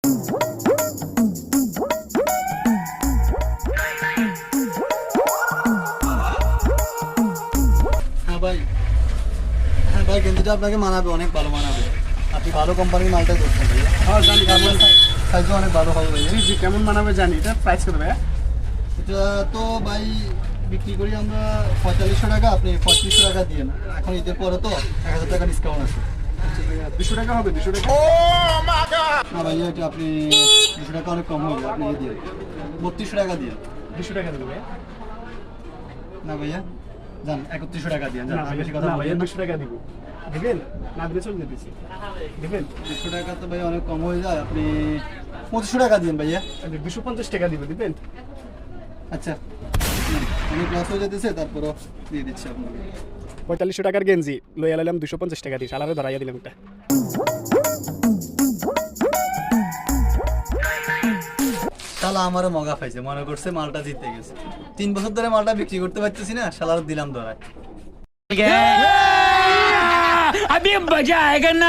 হ্যাঁ ভাই, হ্যাঁ ভাই, গেঞ্জিটা আপনাকে মানাবে, অনেক ভালো মানাবে। আপনি ভালো কোম্পানির মালটাই করছেন ভাইয়া। হ্যাঁ জানি কেমন। সাইজও অনেক ভালো হবে ভাইয়া। জি জি, কেমন মানাবে জানি। এটা প্রাইস কত ভাইয়া? এটা তো ভাই বিক্রি করি আমরা 4500 টাকা, আপনি 3500 টাকা দিয়ে না, এখন ঈদের পরে তো 1000 টাকা ডিসকাউন্ট আছে। 200 টাকা হবে? 200 টাকা? না ভাইয়া, এটা আপনি 200 টাকা অনেক কম হবে, আপনি দিয়ে দিন 3200 টাকা দিয়ে। 200 টাকা দেবো ভাইয়া? না ভাইয়া, যান 3100 টাকা দিয়ে যান, না বেশি ভাইয়া, কথা না ভাইয়া, বলবেন না। 200 টাকা দিব। দিবেন? না দিলে চলে দিতেছি। দিবেন? 200 টাকা তো ভাই অনেক কম হয়ে যায়, আপনি 2500 টাকা দিন ভাইয়া। 250 টাকা দিব, দিবেন? আচ্ছা, অনেক লস হয়ে যেতেছে, তারপরও দিয়ে দিচ্ছি আপনাকে। 4500 টাকার গেঞ্জি লইয়া লাইলাম 250 টাকা দিয়ে, শালারে ধরাইয়া দিলাম একটা। শালা আমারও মগা পাইছে, মনে করছে মালটা জিতে গেছে। 3 বছর ধরে মালটা বিক্রি করতে পারতেছি না, শালার দিলাম ধরায়। अभी मजा आएगा ना।